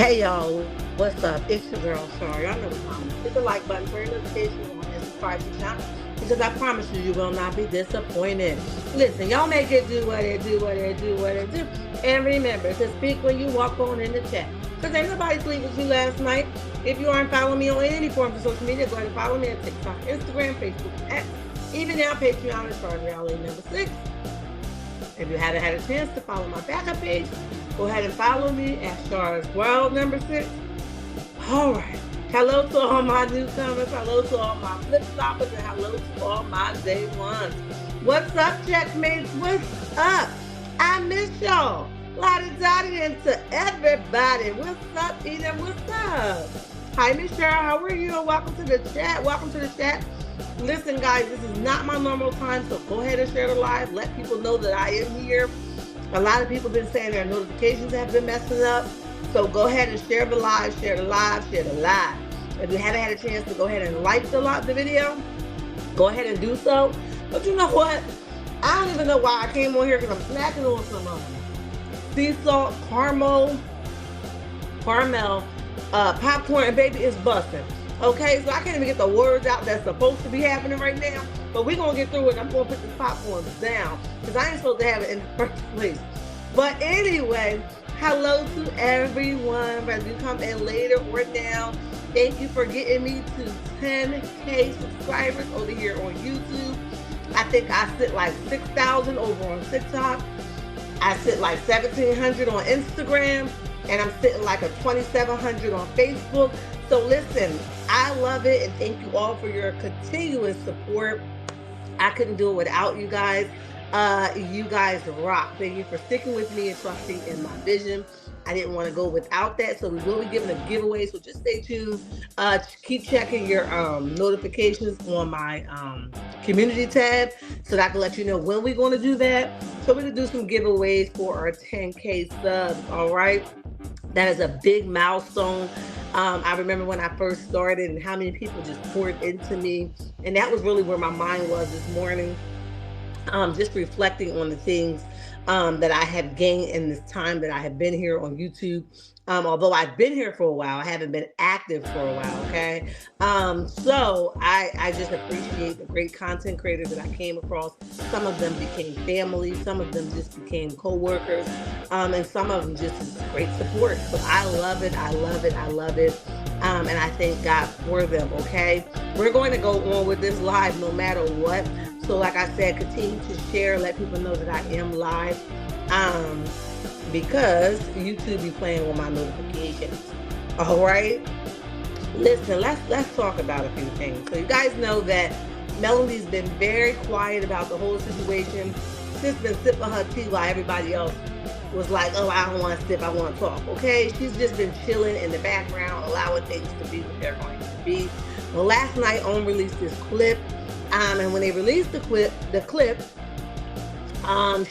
Hey y'all, what's up? It's your girl, sorry. I know it's time. Hit the like button, turn notifications on, and subscribe to the channel because I promise you, you will not be disappointed. Listen, y'all make it do what it do, what it do, what it do. And remember to speak when you walk on in the chat. Because ain't nobody sleep with you last night. If you aren't following me on any forms of social media, go ahead and follow me on TikTok, Instagram, Facebook, X, even now Patreon is Star Reality number 6. If you haven't had a chance to follow my backup page, go ahead and follow me at Char's World number 6. All right. Hello to all my newcomers. Hello to all my flip stoppers. And hello to all my day ones. What's up, checkmates? What's up? I miss y'all. Lottie Dottie and to everybody. What's up, Eden? What's up? Hi, Miss Cheryl. How are you? Welcome to the chat. Welcome to the chat. Listen, guys, this is not my normal time, so go ahead and share the live. Let people know that I am here. A lot of people have been saying their notifications have been messing up. So go ahead and share the live, share the live, share the live. If you haven't had a chance to go ahead and like the video, go ahead and do so. But you know what? I don't even know why I came on here because I'm snacking on some sea salt, caramel, popcorn, and baby, it's busting. Okay, so I can't even get the words out that's supposed to be happening right now. But we're going to get through it. I'm going to put this popcorn down because I ain't supposed to have it in the first place. But anyway, hello to everyone. Whether you come in later or now, thank you for getting me to 10K subscribers over here on YouTube. I think I sit like 6,000 over on TikTok. I sit like 1,700 on Instagram. And I'm sitting like a 2,700 on Facebook. So listen, I love it. And thank you all for your continuous support. I couldn't do it without you guys. You guys rock. Thank you for sticking with me and trusting in my vision. I didn't want to go without that. So we will be giving a giveaway. So just stay tuned. Keep checking your notifications on my community tab so that I can let you know when we're going to do that. So we're going to do some giveaways for our 10K subs. All right. That is a big milestone. I remember when I first started and how many people just poured into me. And that was really where my mind was this morning. Just reflecting on the things that I have gained in this time that I have been here on YouTube. Although I've been here for a while, I haven't been active for a while, okay? So I just appreciate the great content creators that I came across. Some of them became family, some of them just became co-workers, and some of them just great support. So I love it, I love it, I love it. And I thank God for them, okay? We're going to go on with this live no matter what. So like I said, continue to share, let people know that I am live. Because YouTube be playing with my notifications. All right. Listen, let's talk about a few things. So you guys know that Melanie's been very quiet about the whole situation. She's been sipping her tea while everybody else was like, oh, I don't want to sip, I want to talk. Okay, she's just been chilling in the background, allowing things to be what they're going to be. Well, last night OWN released this clip, and when they released the clip,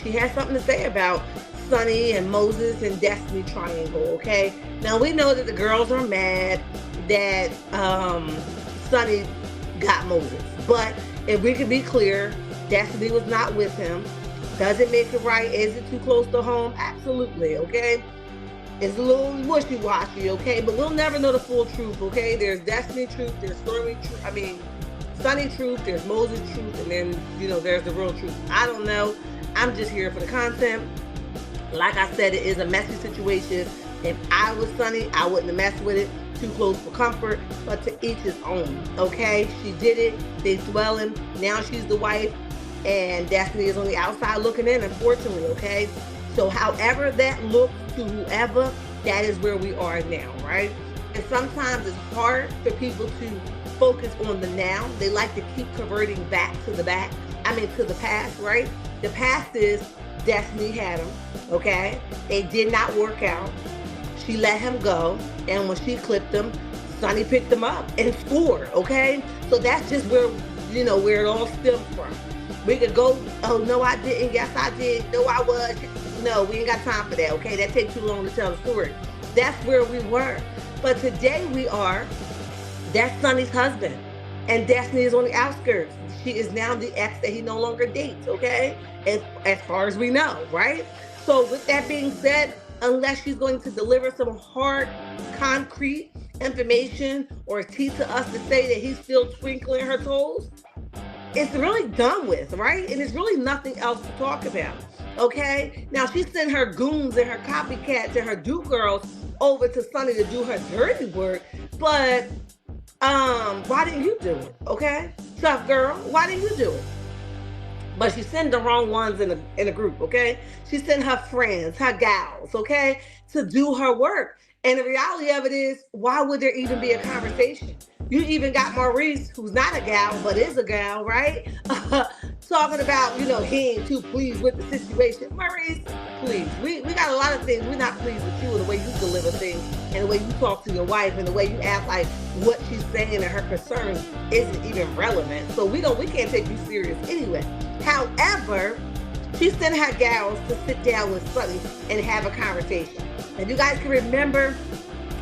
she had something to say about Sunni and Moses and Destiny Triangle, okay? Now, we know that the girls are mad that Sunni got Moses. But if we can be clear, Destiny was not with him. Does it make it right? Is it too close to home? Absolutely, okay? It's a little wishy-washy, okay? But we'll never know the full truth, okay? There's Destiny truth, there's Sunni truth, there's Moses truth, and then, there's the real truth. I don't know. I'm just here for the content. Like I said, it is a messy situation. If I was Sunni, I wouldn't have messed with it. Too close for comfort, but to each his own, okay? She did it. They swelling. Now she's the wife, and Destiny is on the outside looking in, unfortunately, okay? So however that looks to whoever, that is where we are now, right? And sometimes it's hard for people to focus on the now. They like to keep converting back to the past, right? The past is Destiny had him, okay? It did not work out. She let him go, and when she clipped him, Sunni picked him up and scored, okay? So that's just where it all stems from. We could go, oh, no, I didn't, yes, I did, no, I was. No, we ain't got time for that, okay? That takes too long to tell the story. That's where we were. But today that's Sunni's husband, and Destiny is on the outskirts. She is now the ex that he no longer dates, okay? As far as we know, right? So with that being said, unless she's going to deliver some hard, concrete information or teach to us to say that he's still twinkling her toes, it's really done with, right? And there's really nothing else to talk about. Okay? Now she sent her goons and her copycats and her do girls over to Sunni to do her dirty work, but why didn't you do it? Okay? Tough girl, why didn't you do it? But she sent the wrong ones in a group, okay? She sent her friends, her gals, okay, to do her work. And the reality of it is, why would there even be a conversation? You even got Maurice, who's not a gal, but is a gal, right? Talking about, he ain't too pleased with the situation. Maurice, please. We got a lot of things. We're not pleased with you and the way you deliver things and the way you talk to your wife and the way you act like what she's saying and her concerns isn't even relevant. So we can't take you serious anyway. However, she sent her gals to sit down with Sunni and have a conversation. And you guys can remember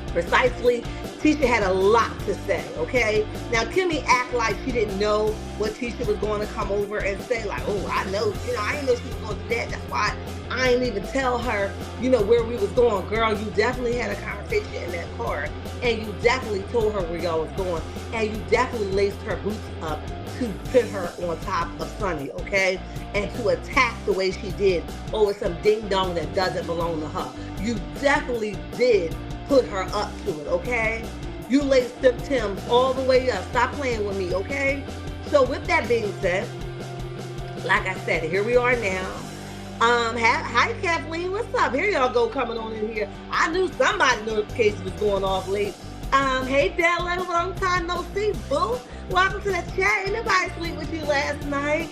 precisely, Tisha had a lot to say, okay? Now, Kimmy act like she didn't know what Tisha was going to come over and say, like, oh, I know, I didn't know she was going to do that. That's why I didn't even tell her, where we was going. Girl, you definitely had a conversation in that car, and you definitely told her where y'all was going, and you definitely laced her boots up to put her on top of Sunni, okay? And to attack the way she did over some ding-dong that doesn't belong to her. You definitely did put her up to it, okay? You laced them Timbs all the way up. Stop playing with me, okay? So with that being said, like I said, here we are now. Hi Kathleen, what's up? Here y'all go coming on in here. I knew somebody's notification was going off late. Hey Bella, long time no see, boo. Welcome to the chat. Ain't nobody sleep with you last night.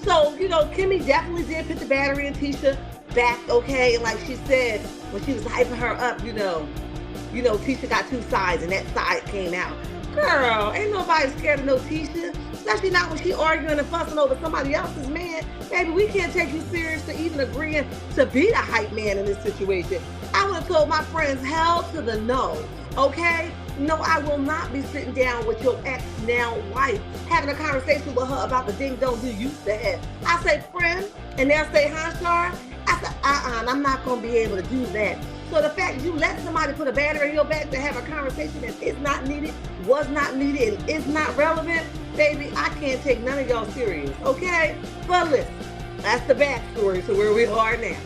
So, Kimmy definitely did put the battery in Tisha back, okay? And like she said, when she was hyping her up, Tisha got two sides and that side came out. Girl, ain't nobody scared of no Tisha, especially not when she arguing and fussing over somebody else's man. Baby, we can't take you serious to even agreeing to be the hype man in this situation. I would have told my friends hell to the no, okay? No, I will not be sitting down with your ex now wife having a conversation with her about the ding dong you used to have. I say, friend, and they'll say, huh, Shar? I said, I'm not going to be able to do that. So the fact you let somebody put a battery in your back to have a conversation that is not needed, was not needed, and is not relevant, baby, I can't take none of y'all serious, okay? But listen, that's the backstory to where we are now,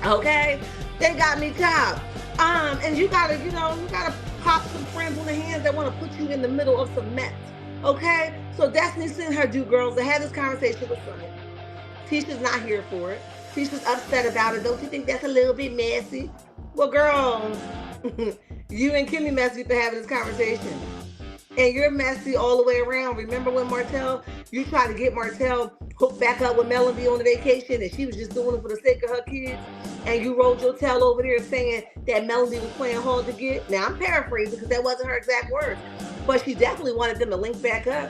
okay? They got me chopped. And you gotta pop some friends on the hands that want to put you in the middle of some mess, okay? So Destiny sent her do girls to have this conversation with Sunni. Tisha's not here for it. Tisha's upset about it. Don't you think that's a little bit messy? Well, girl, you and Kimmy messy for having this conversation. And you're messy all the way around. Remember when you tried to get Martell hooked back up with Melody on the vacation and she was just doing it for the sake of her kids? And you rolled your tail over there saying that Melody was playing hard to get? Now, I'm paraphrasing because that wasn't her exact words. But she definitely wanted them to link back up.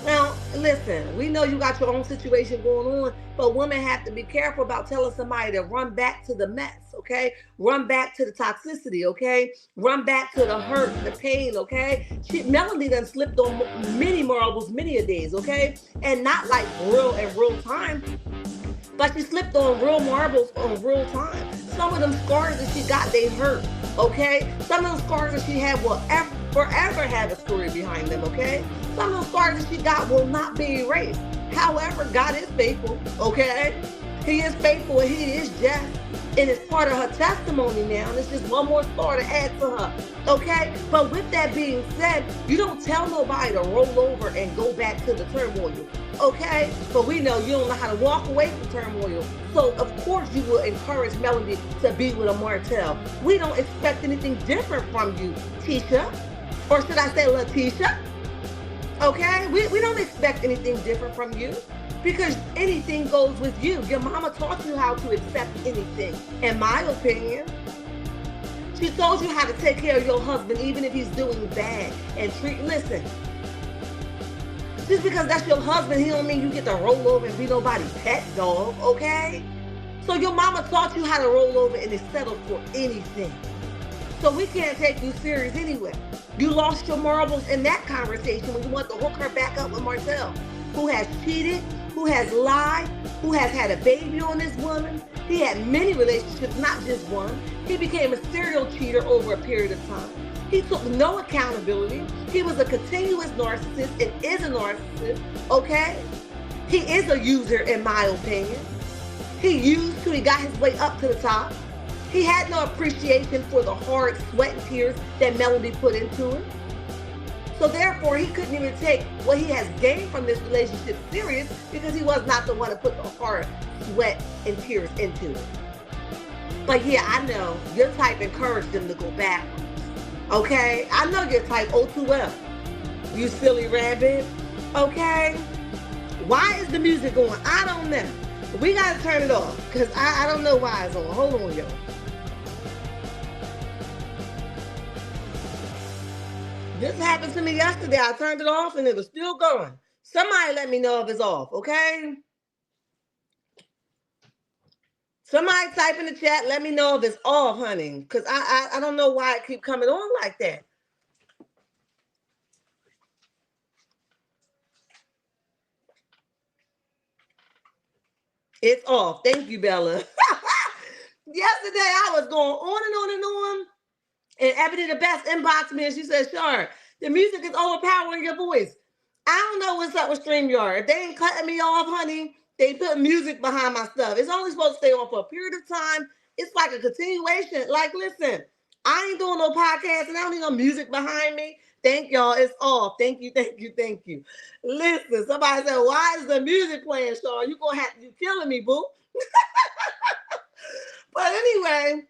Now, listen, we know you got your own situation going on, but women have to be careful about telling somebody to run back to the mess, okay? Run back to the toxicity, okay? Run back to the hurt, the pain, okay? Melody done slipped on many marbles many a days, okay? And not like real time, but she slipped on real marbles on real time. Some of them scars that she got, they hurt, okay? Some of the scars that she had will forever have a story behind them, okay? Some of the scars that she got will not be erased. However, God is faithful, okay? He is faithful and he is just. And it's part of her testimony now. And it's just one more star to add to her, okay? But with that being said, you don't tell nobody to roll over and go back to the turmoil, okay? But we know you don't know how to walk away from turmoil. So, of course, you will encourage Melody to be with a Martell. We don't expect anything different from you, Tisha. Or should I say Letitia? Okay? We don't expect anything different from you because anything goes with you. Your mama taught you how to accept anything, in my opinion. She told you how to take care of your husband even if he's doing bad and listen. Just because that's your husband, he don't mean you get to roll over and be nobody's pet dog, okay? So your mama taught you how to roll over and to settle for anything. So we can't take you serious anyway. You lost your marbles in that conversation when you want to hook her back up with Martell, who has cheated, who has lied, who has had a baby on this woman, He had many relationships, not just one. He became a serial cheater over a period of time. He took no accountability. He was a continuous narcissist and is a narcissist, okay? He is a user, in my opinion. He used till he got his way up to the top. He had no appreciation for the hard sweat and tears that Melody put into it. So therefore, he couldn't even take what he has gained from this relationship serious because he was not the one to put the hard sweat and tears into it. But yeah, I know your type encouraged them to go backwards. Okay? I know your type, O2F. You silly rabbit. Okay? Why is the music going? I don't know. We got to turn it off because I don't know why it's on. Hold on, y'all. This happened to me yesterday. I turned it off and it was still going. Somebody let me know if it's off, okay? Somebody type in the chat, let me know if it's off, honey. Because I don't know why it keep coming on like that. It's off. Thank you, Bella. Yesterday, I was going on and on and on. And Ebony the Best inboxed me and she said, Shar, the music is overpowering your voice. I don't know what's up with StreamYard. If they ain't cutting me off, honey, they put music behind my stuff. It's only supposed to stay on for a period of time. It's like a continuation. Like, listen, I ain't doing no podcast and I don't need no music behind me. Thank y'all. It's off. Thank you, thank you, thank you. Listen, somebody said, why is the music playing, Shar? You killing me, boo. But anyway,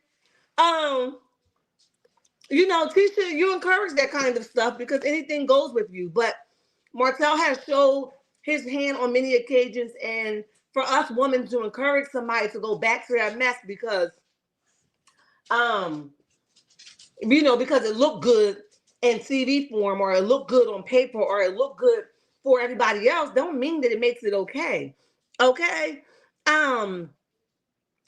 you know, Tisha, you encourage that kind of stuff because anything goes with you. But Martell has showed his hand on many occasions, and for us women to encourage somebody to go back to that mess because, you know, because it looked good in TV form, or it looked good on paper, or it looked good for everybody else, don't mean that it makes it okay. Okay.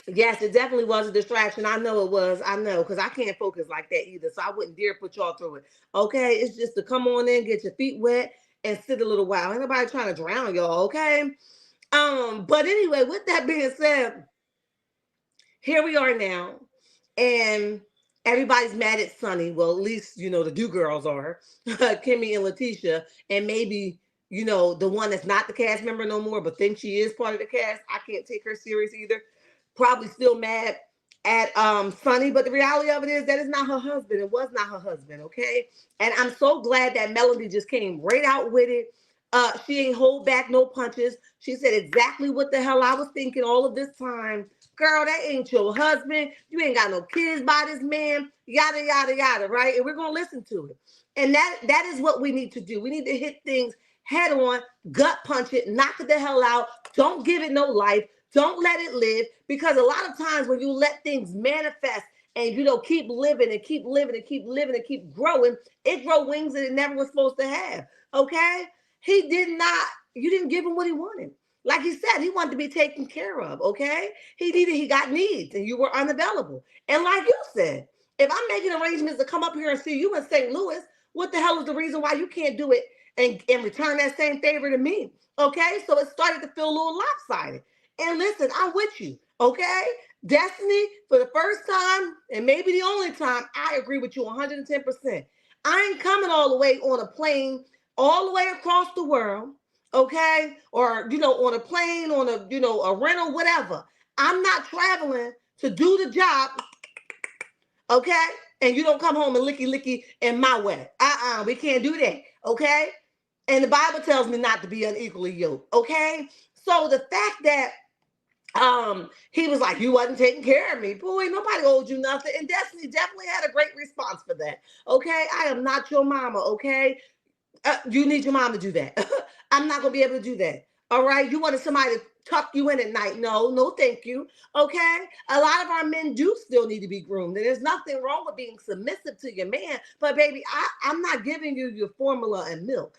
Yes, it definitely was a distraction. I know it was. I know, because I can't focus like that either. So I wouldn't dare put y'all through it. Okay, it's just to come on in, get your feet wet, and sit a little while. Ain't nobody trying to drown y'all, okay? But anyway, with that being said, here we are now, and everybody's mad at Sunny. Well, at least you know the Do Girls are, Kimmy and Letitia, and maybe you know the one that's not the cast member no more, but thinks she is part of the cast. I can't take her serious either. Probably still mad at Sunny, but the reality of it is that it's not her husband. It was not her husband, okay? And I'm so glad that Melody just came right out with it. She ain't hold back no punches. She said exactly what the hell I was thinking all of this time. Girl, that ain't your husband. You ain't got no kids by this man. Yada, yada, yada, right? And we're going to listen to it. And that is what we need to do. We need to hit things head on, gut punch it, knock it the hell out. Don't give it no life. Don't let it live, because a lot of times when you let things manifest and, you know, keep living and keep living and keep living and keep growing, it grow wings that it never was supposed to have, okay? He did not, you didn't give him what he wanted. Like he said, he wanted to be taken care of, okay? He got needs and you were unavailable. And like you said, if I'm making arrangements to come up here and see you in St. Louis, what the hell is the reason why you can't do it and return that same favor to me, okay? So it started to feel a little lopsided. And listen, I'm with you, okay? Destiny, for the first time, and maybe the only time, I agree with you 110%. I ain't coming all the way on a plane, all the way across the world, okay? Or, you know, on a plane, on a, you know, a rental, whatever. I'm not traveling to do the job, okay? And you don't come home and licky in my way. We can't do that, okay? And the Bible tells me not to be unequally yoked, okay? So the fact that he was like, you wasn't taking care of me. Boy, nobody owed you nothing. And Destiny definitely had a great response for that. Okay, I am not your mama, okay? You need your mom to do that. I'm not going to be able to do that. All right, you wanted somebody to tuck you in at night. No, thank you. Okay, a lot of our men do still need to be groomed. And there's nothing wrong with being submissive to your man. But baby, I'm not giving you your formula and milk.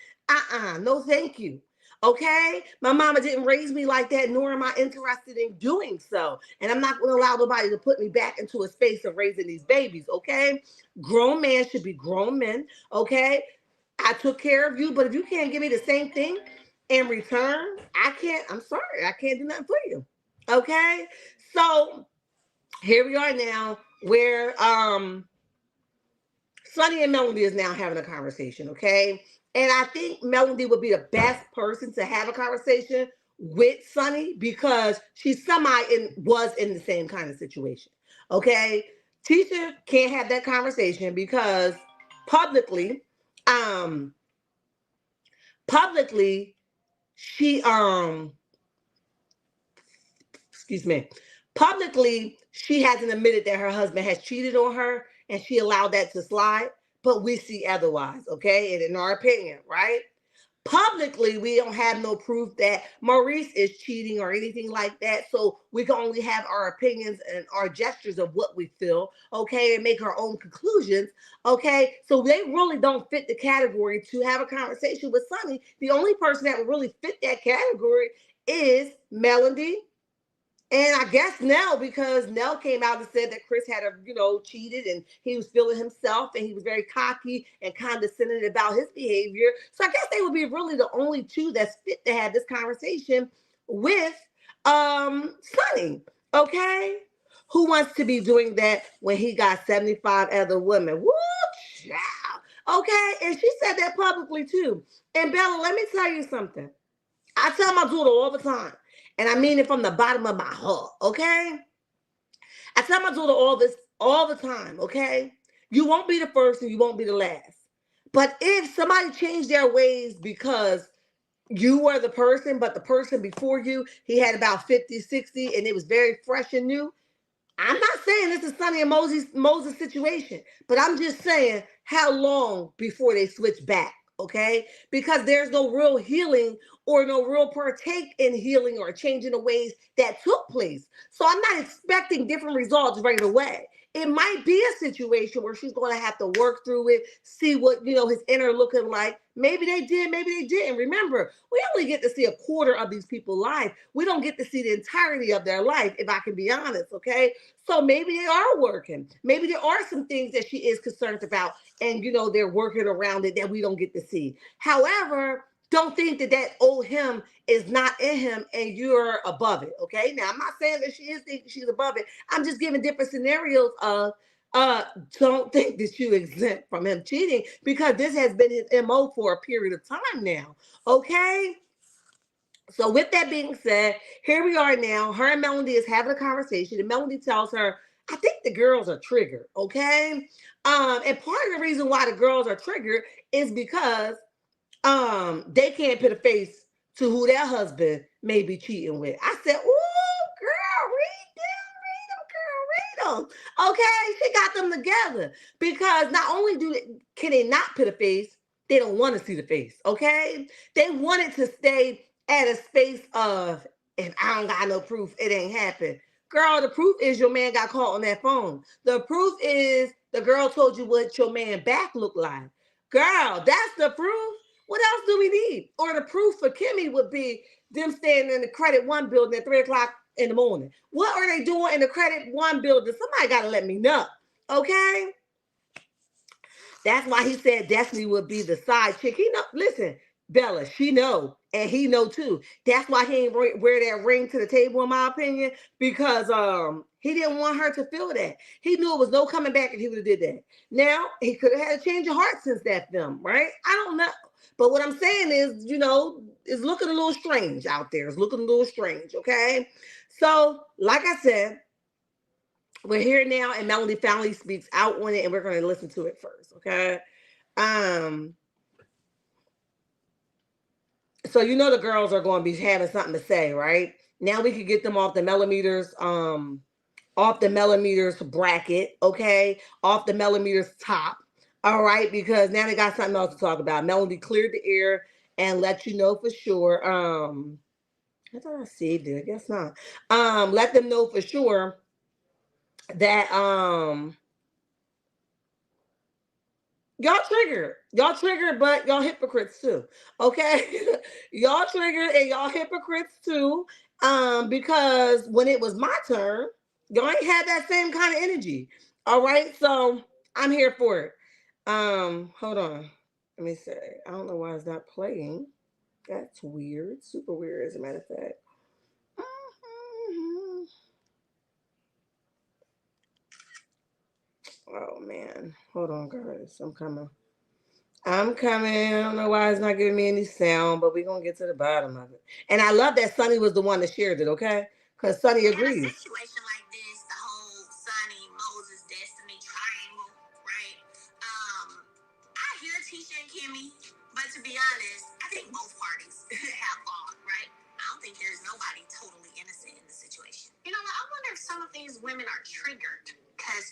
No, thank you. Okay, my mama didn't raise me like that, nor am I interested in doing so. And I'm not going to allow nobody to put me back into a space of raising these babies. Okay, grown men should be grown men. Okay, I took care of you, but if you can't give me the same thing in return, I'm sorry, I can't do nothing for you. Okay, so here we are now where Sunny and Melody is now having a conversation, okay? And I think Melody would be the best person to have a conversation with Sunny because she was in the same kind of situation. Okay? Tisha can't have that conversation because publicly, um, publicly, she excuse me, publicly, she hasn't admitted that her husband has cheated on her and she allowed that to slide. But we see otherwise, okay? And in our opinion, right? Publicly, we don't have no proof that Maurice is cheating or anything like that. So we can only have our opinions and our gestures of what we feel, okay, and make our own conclusions, okay? So they really don't fit the category to have a conversation with Sunny. The only person that would really fit that category is Melody and I guess Nell, because Nell came out and said that Chris had, cheated and he was feeling himself and he was very cocky and condescending about his behavior. So I guess they would be really the only two that's fit to have this conversation with Sonny. Okay? Who wants to be doing that when he got 75 other women? Woo, child. Okay? And she said that publicly too. And Bella, let me tell you something. I tell my daughter all the time, and I mean it from the bottom of my heart, okay? I tell my daughter all this all the time, okay? You won't be the first and you won't be the last. But if somebody changed their ways because you were the person, but the person before you, he had about 50, 60, and it was very fresh and new, I'm not saying this is Sunny and Moses situation, but I'm just saying how long before they switch back, okay? Because there's no real healing or no real partake in healing or changing the ways that took place. So I'm not expecting different results right away. It might be a situation where she's going to have to work through it, see what, his inner looking like. Maybe they did, maybe they didn't. Remember, we only get to see a quarter of these people's life. We don't get to see the entirety of their life, if I can be honest, okay? So maybe they are working. Maybe there are some things that she is concerned about, and they're working around it that we don't get to see. However, don't think that old him is not in him and you're above it. Okay. Now I'm not saying that she is thinking she's above it. I'm just giving different scenarios of don't think that you exempt from him cheating because this has been his MO for a period of time now. Okay. So with that being said, here we are now. Her and Melody is having a conversation, and Melody tells her, I think the girls are triggered, okay? And part of the reason why the girls are triggered is because they can't put a face to who their husband may be cheating with. I said, ooh, girl, read them, okay? She got them together because not only can they not put a face, they don't want to see the face, okay? They wanted to stay at a space of, if I don't got no proof, it ain't happened. Girl, the proof is your man got caught on that phone. The proof is the girl told you what your man back looked like. Girl, that's the proof. What else do we need? Or the proof for Kimmy would be them standing in the Credit One building at 3 o'clock in the morning. What are they doing in the Credit One building? Somebody got to let me know. Okay? That's why he said Destiny would be the side chick. He know, listen, Bella, she know, and he know too. That's why he ain't wear that ring to the table, in my opinion, because he didn't want her to feel that. He knew it was no coming back if he would have did that. Now he could have had a change of heart since that film, right? I don't know. But what I'm saying is, it's looking a little strange out there. It's looking a little strange, okay? So, like I said, we're here now, and Melody finally speaks out on it, and we're going to listen to it first, okay? So the girls are going to be having something to say, right? Now we can get them off the millimeters bracket, okay? Off the millimeters top, all right? Because now they got something else to talk about. Melody cleared the air and let you know for sure. I thought I saved it. I guess not. Let them know for sure that y'all triggered, but y'all hypocrites too. Okay, y'all triggered and y'all hypocrites too. Because when it was my turn, y'all ain't had that same kind of energy. All right, so I'm here for it. Hold on. Let me say. I don't know why it's not playing. That's weird. Super weird, as a matter of fact. Oh man. Hold on, guys. I'm coming. I'm coming. I don't know why it's not giving me any sound, but we're gonna get to the bottom of it. And I love that Sunny was the one that shared it, okay? Because Sunny agrees. In a situation like this, the whole Sunny Moses destiny triangle, right? I hear Tisha and Kimmy, but to be honest, I think both parties have fault, right? I don't think there's nobody totally innocent in the situation. You know what? I wonder if some of these women are triggered because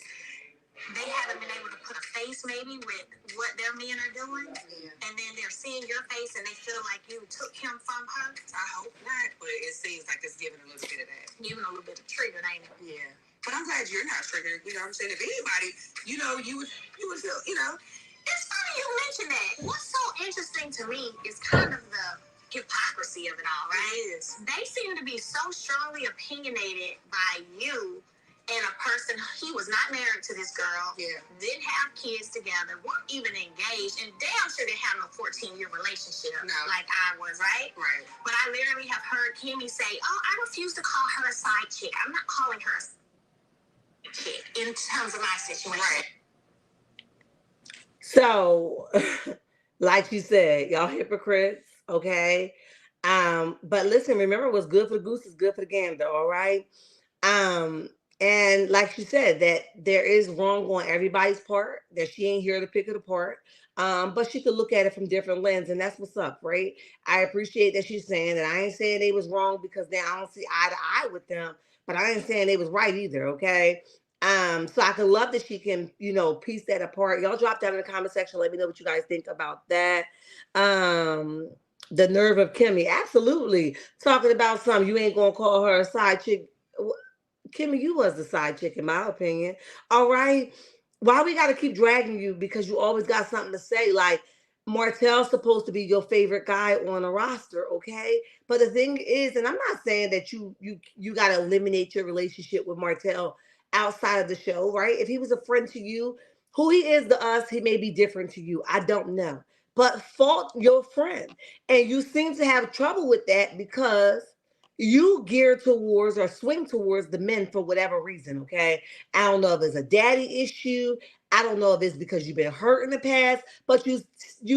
they haven't been able to put a face maybe with what their men are doing, and then they're seeing your face and they feel like you took him from her. I hope not, but it seems like it's giving a little bit of that. Giving a little bit of trigger, ain't it? Yeah. But I'm glad you're not triggered. You know what I'm saying? If anybody, you would feel, It's funny you mentioned that. What's so interesting to me is kind of the hypocrisy of it all, right? It is. They seem to be so strongly opinionated by you and a person. He was not married to this girl, didn't have kids together, weren't even engaged, and damn sure didn't have no 14-year relationship like I was, right? Right. But I literally have heard Kimmy say, oh, I refuse to call her a side chick. I'm not calling her a chick in terms of my situation. Right. So, like you said, y'all hypocrites, okay? But listen, remember what's good for the goose is good for the gander, all right? Um, and like she said, that there is wrong on everybody's part, that she ain't here to pick it apart. But she could look at it from different lens, and that's what's up, right? I appreciate that she's saying that. I ain't saying they was wrong because now I don't see eye to eye with them, but I ain't saying they was right either, okay? So I can love that she can, piece that apart. Y'all drop down in the comment section. Let me know what you guys think about that. Um, the nerve of Kimmy, absolutely talking about something. You ain't gonna call her a side chick. Kimmy, you was the side chick in my opinion. All right. Why we gotta keep dragging you because you always got something to say? Like Martell's supposed to be your favorite guy on a roster, okay? But the thing is, and I'm not saying that you gotta eliminate your relationship with Martell outside of the show, right? If he was a friend to you, who he is to us, he may be different to you. I don't know. But fault your friend. And you seem to have trouble with that because you gear towards or swing towards the men for whatever reason, okay? I don't know if it's a daddy issue. I don't know if it's because you've been hurt in the past, but you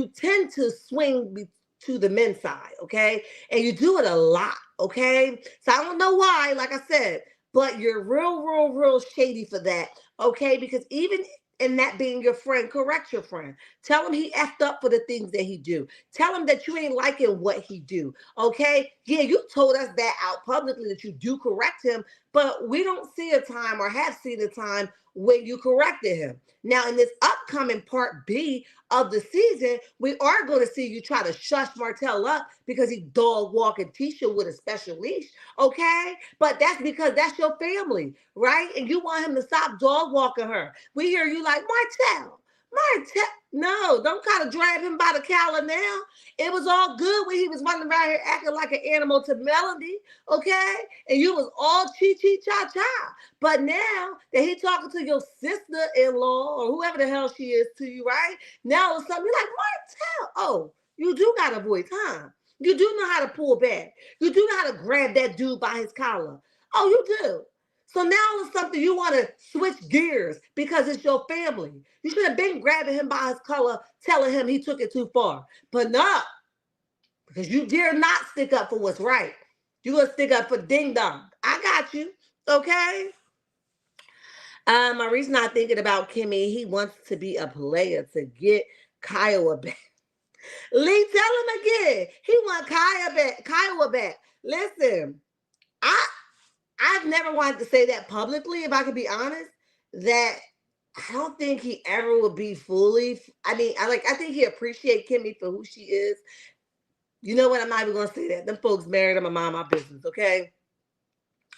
tend to swing to the men's side, okay? And you do it a lot, okay? So I don't know why, like I said, but you're real shady for that, okay? Because even in that being your friend, correct your friend. Tell him he effed up for the things that he do. Tell him that you ain't liking what he do, okay? Yeah, you told us that out publicly that you do correct him, but we don't see a time or have seen a time when you corrected him. Now, in this upcoming part B of the season, we are going to see you try to shush Martell up because he dog walking Tisha with a special leash, okay? But that's because that's your family, right? And you want him to stop dog walking her. We hear you like, Martell, no, don't kind of drag him by the collar now. It was all good when he was running around here acting like an animal to Melody, okay? And you was all cha-cha. But now that he talking to your sister-in-law or whoever the hell she is to you, right? Now all of a sudden you're like, Martell, oh, you do got a voice, huh? You do know how to pull back. You do know how to grab that dude by his collar. Oh, you do. So now it's something you want to switch gears because it's your family. You should have been grabbing him by his collar, telling him he took it too far. But no, because you dare not stick up for what's right. You're going to stick up for ding dong. I got you. Okay? My reason I'm thinking about Kimmy, he wants to be a player to get Kiowa back. Lee, tell him again. He want Kiowa back. Listen, I've never wanted to say that publicly, if I could be honest, that I don't think he ever would be fully. I mean, I think he appreciate Kimmy for who she is. You know what? I'm not even gonna say that. Them folks married. I'm a mind my business, okay?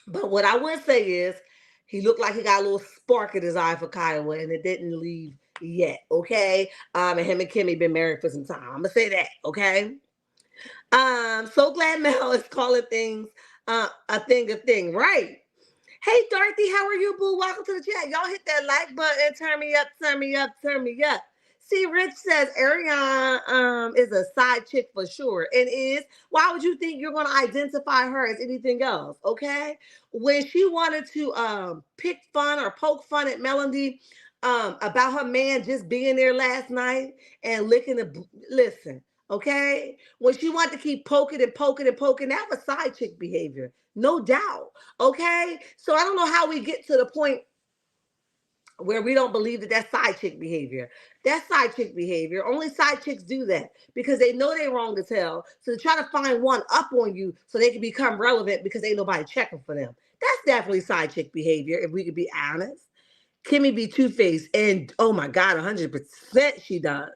But what I would say is he looked like he got a little spark in his eye for Kiowa, and it didn't leave yet, okay? And him and Kimmy been married for some time. I'm gonna say that, okay? So glad Mel is calling things a thing, right? Hey Dorothy, how are you, boo? Welcome to the chat. Y'all hit that like button and turn me up. See, Rich says Ariane is a side chick for sure. And is. Why would you think you're gonna identify her as anything else? Okay. When she wanted to pick fun or poke fun at Melody, about her man just being there last night and licking the. Listen, okay, when she wanted to keep poking and poking and poking, that was side chick behavior, no doubt. Okay, so I don't know how we get to the point where we don't believe that that's side chick behavior. That's side chick behavior. Only side chicks do that because they know they're wrong as hell. So they try to find one up on you so they can become relevant because ain't nobody checking for them. That's definitely side chick behavior, if we could be honest. Kimmy be two-faced, and oh my God, 100% she does.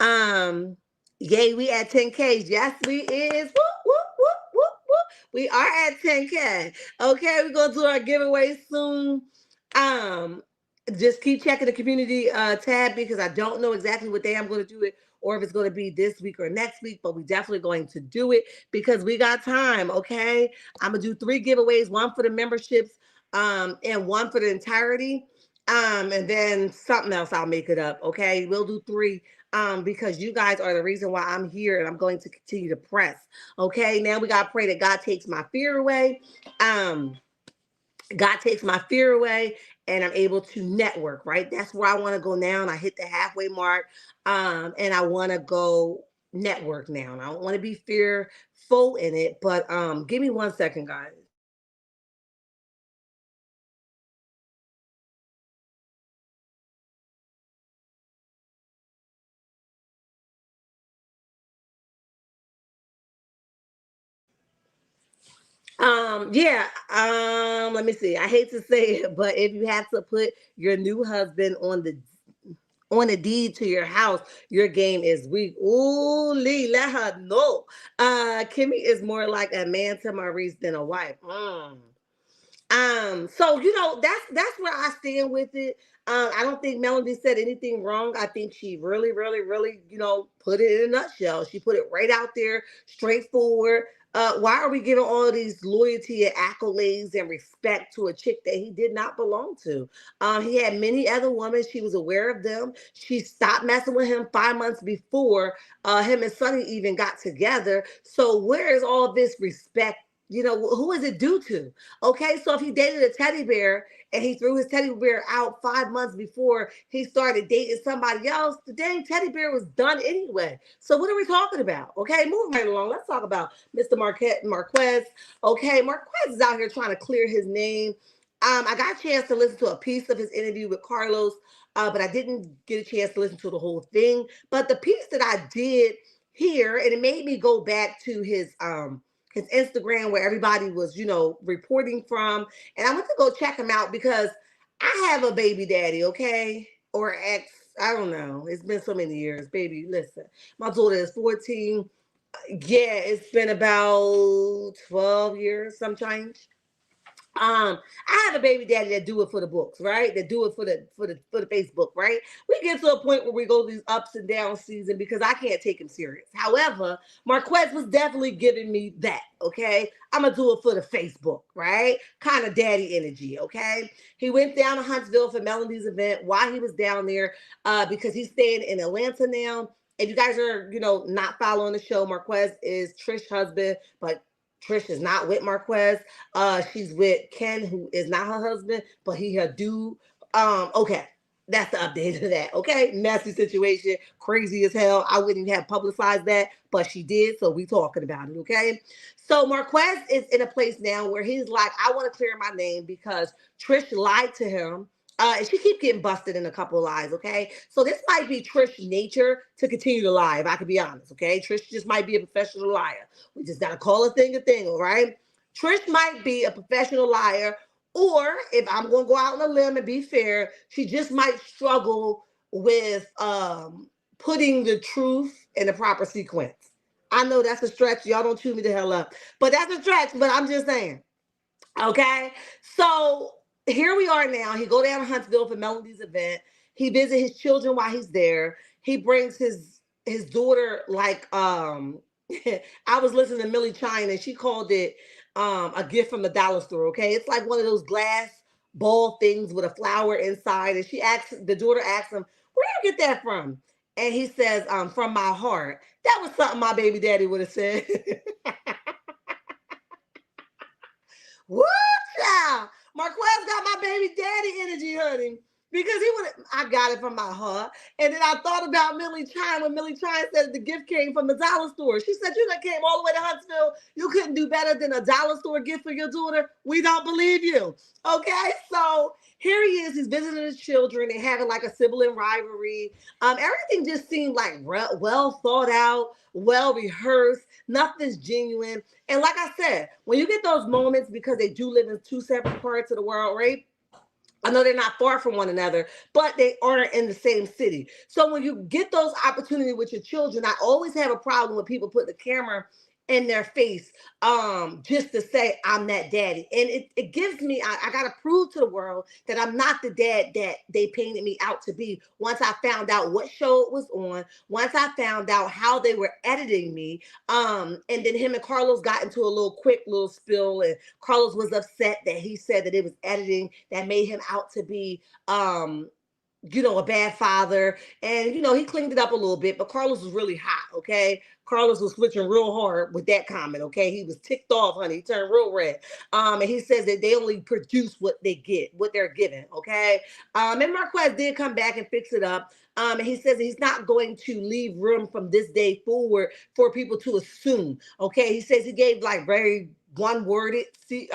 Um, Yay, we at 10K. Yes, we is. Whoop, whoop, whoop, whoop, whoop. We are at 10K. Okay, we're gonna do our giveaway soon. Um, just keep checking the community tab because I don't know exactly what day I'm going to do it or if it's going to be this week or next week, but we definitely going to do it because we got time. Okay, I'm gonna do 3 giveaways, one for the memberships, and one for the entirety. And then something else I'll make it up. Okay, we'll do 3 because you guys are the reason why I'm here and I'm going to continue to press. Okay, now we gotta pray that God takes my fear away. God takes my fear away and I'm able to network, right? That's where I want to go now. And I hit the halfway mark. And I want to go network now. And I don't want to be fearful in it, but give me 1 second, guys. Yeah, let me see. I hate to say it, but if you have to put your new husband on a deed to your house, your game is weak. Ooh, Lee, let her know. Kimmy is more like a man to Maurice than a wife. So that's where I stand with it. I don't think Melody said anything wrong. I think she really, really, really, put it in a nutshell. She put it right out there, straightforward. Why are we giving all these loyalty and accolades and respect to a chick that he did not belong to? He had many other women. She was aware of them. She stopped messing with him 5 months before him and Sunny even got together. So where is all this respect? Who is it due to? Okay, so if he dated a teddy bear and he threw his teddy bear out 5 months before he started dating somebody else, the dang teddy bear was done anyway. So what are we talking about? Okay, moving right along. Let's talk about Mr. Marquez. Okay, Marquez is out here trying to clear his name. I got a chance to listen to a piece of his interview with Carlos, but I didn't get a chance to listen to the whole thing. But the piece that I did hear, and it made me go back to his Instagram where everybody was, reporting from. And I went to go check him out because I have a baby daddy, okay? Or ex, I don't know. It's been so many years. Baby, listen. My daughter is 14. Yeah, it's been about 12 years, some change. I have a baby daddy that do it for the books, right? That do it for the Facebook, right? We get to a point where we go these ups and downs season because I can't take him serious. However, Marquez was definitely giving me that, okay? I'm gonna do it for the Facebook, right? Kind of daddy energy, okay? He went down to Huntsville for Melody's event while he was down there because he's staying in Atlanta now. If you guys are, not following the show, Marquez is Trish Husband, but Trish is not with Marquez. She's with Ken, who is not her husband, but he her dude. Okay. That's the update of that. Okay. Messy situation. Crazy as hell. I wouldn't even have publicized that, but she did. So we talking about it. Okay. So Marquez is in a place now where he's like, I want to clear my name because Trish lied to him. And she keep getting busted in a couple of lies, okay? So this might be Trish's nature to continue to lie, if I could be honest, okay? Trish just might be a professional liar. We just gotta call a thing, all right? Trish might be a professional liar, or if I'm gonna go out on a limb and be fair, she just might struggle with putting the truth in the proper sequence. I know that's a stretch. Y'all don't chew me the hell up, but that's a stretch. But I'm just saying. Okay, so here we are now. He go down to Huntsville for Melody's event. He visit his children while he's there. He brings his daughter I was listening to Millie Chine and she called it a gift from the dollar store. Okay, it's like one of those glass ball things with a flower inside. And the daughter asks him, "Where do you get that from?" And he says, "From my heart." That was something my baby daddy would have said. Woo, child. Marquez got my baby daddy energy, honey. because I got it from my heart. And then I thought about Millie Chine when Millie Chine said the gift came from the dollar store. She said, you done came all the way to Huntsville. You couldn't do better than a dollar store gift for your daughter. We don't believe you. Okay, so here he is. He's visiting his children. They're having like a sibling rivalry. Everything just seemed like well thought out, well rehearsed. Nothing's genuine. And like I said, when you get those moments, because they do live in two separate parts of the world, right? I know they're not far from one another, but they aren't in the same city. So when you get those opportunities with your children, I always have a problem when people put the camera in their face just to say I'm that daddy. And it gives me, I got to prove to the world that I'm not the dad that they painted me out to be. Once I found out what show it was on, once I found out how they were editing me, and then him and Carlos got into a quick little spill, and Carlos was upset that he said that it was editing that made him out to be a bad father. And, he cleaned it up a little bit, but Carlos was really hot, okay? Carlos was switching real hard with that comment, okay? He was ticked off, honey. He turned real red. And he says that they only produce what they're given, okay? And Marquez did come back and fix it up. And he says that he's not going to leave room from this day forward for people to assume, okay? He says he gave like very one-worded things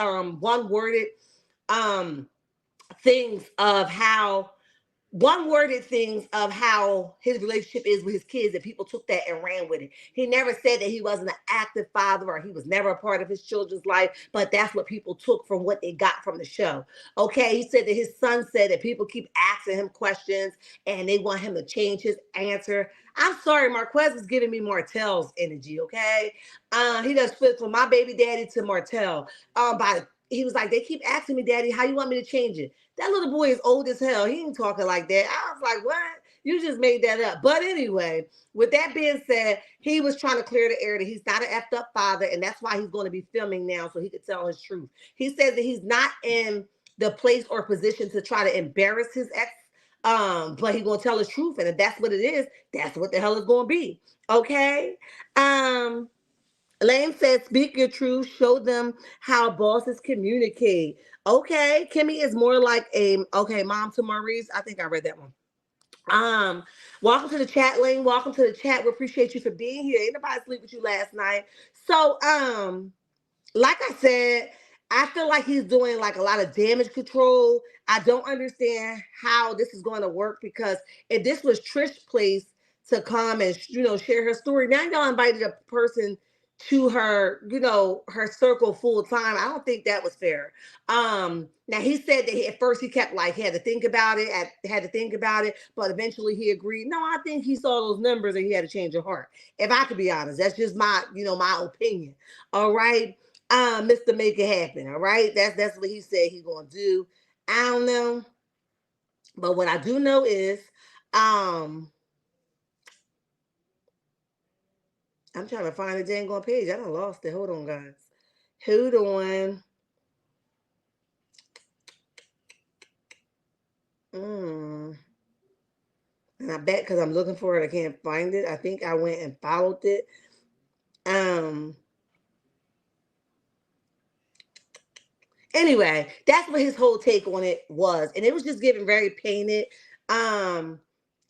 of how his relationship is with his kids, and people took that and ran with it. He never said that he wasn't an active father or he was never a part of his children's life, but that's what people took from what they got from the show. Okay, he said that his son said that people keep asking him questions and they want him to change his answer. I'm sorry, Marquez is giving me Martell's energy, okay? He does flip from my baby daddy to Martell. He was like, they keep asking me, Daddy, how you want me to change it? That little boy is old as hell. He ain't talking like that. I was like, what? You just made that up. But anyway, with that being said, he was trying to clear the air that he's not an effed up father, and that's why he's going to be filming now so he could tell his truth. He says that he's not in the place or position to try to embarrass his ex, but he's going to tell his truth, and if that's what it is, that's what the hell it's going to be. Okay? Lane said, speak your truth, show them how bosses communicate. Okay, Kimmy is more like mom to Maurice. I think I read that one. Welcome to the chat, Lane. Welcome to the chat. We appreciate you for being here. Ain't nobody sleep with you last night. So, like I said, I feel like he's doing like a lot of damage control. I don't understand how this is going to work, because if this was Trish's place to come and share her story, now y'all invited a person to her, her circle full time. I don't think that was fair. Now he said that at first he kept he had to think about it, but eventually he agreed. No, I think he saw those numbers and he had to change his heart. If I could be honest, that's just my, my opinion. All right. Mr. Make It Happen. All right. That's what he said he's gonna do. I don't know. But what I do know is, I'm trying to find the dang on page. I done lost it. Hold on, guys. Hold on. And I bet because I'm looking for it, I can't find it. I think I went and followed it. Anyway, that's what his whole take on it was. And it was just given very painted.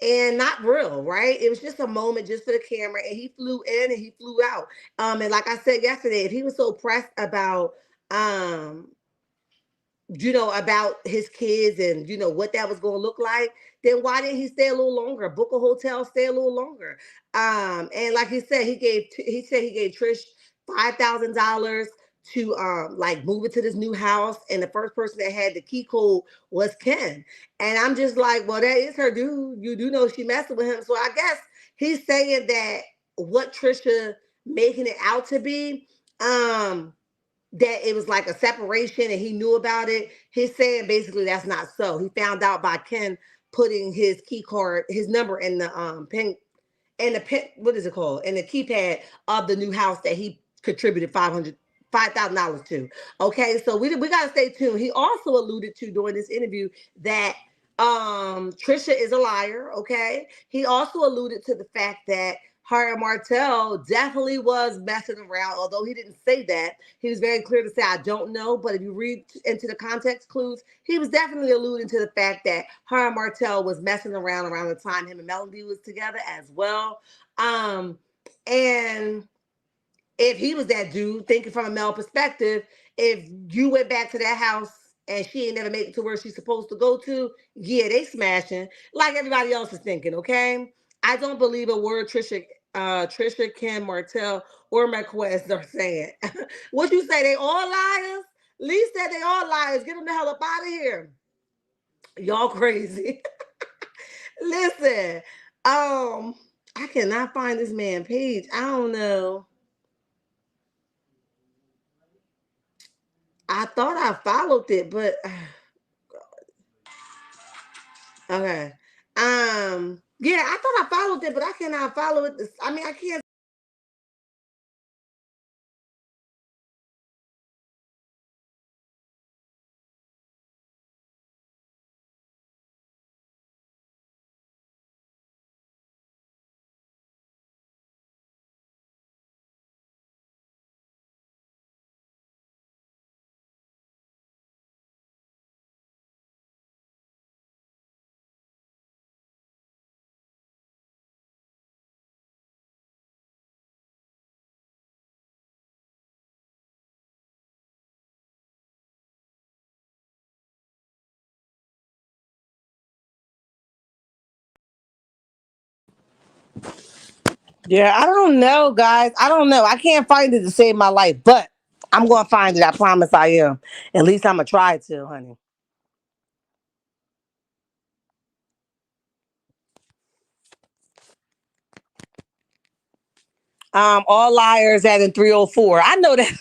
And not real, right? It was just a moment just for the camera, and he flew in and he flew out. And like I said yesterday, if he was so pressed about, about his kids and, what that was going to look like, then why didn't he stay a little longer? Book a hotel, stay a little longer. And like he said, he gave Trish $5,000 to move it to this new house, and the first person that had the key code was Ken. And I'm just like, well, that is her dude. You do know she messing with him. So I guess he's saying that what Trisha making it out to be, that it was like a separation and he knew about it. He's saying basically that's not so. He found out by Ken putting his key card, his number in the what is it called? In the keypad of the new house that he contributed $5,000 to. Okay, so we gotta stay tuned. He also alluded to during this interview that Trisha is a liar. Okay, he also alluded to the fact that Harry Martell definitely was messing around, although he didn't say that. He was very clear to say, I don't know. But if you read into the context clues, he was definitely alluding to the fact that Harry Martell was messing around the time him and Melody was together as well. And if he was that dude, thinking from a male perspective, if you went back to that house and she ain't never made it to where she's supposed to go to, yeah, they smashing like everybody else is thinking. Okay, I don't believe a word Trisha, Kim, Martell, or McQuest are saying. What you say? They all liars. Lee said they all liars. Get them the hell up out of here. Y'all crazy. Listen, I cannot find this man page. I don't know. I thought I followed it, but okay. Yeah, I thought I followed it, but I cannot follow it. I mean, I can't. Yeah, I don't know, guys. I don't know. I can't find it to save my life, but I'm gonna find it. I promise I am. At least I'm gonna try to, honey. All liars at in 304. I know that.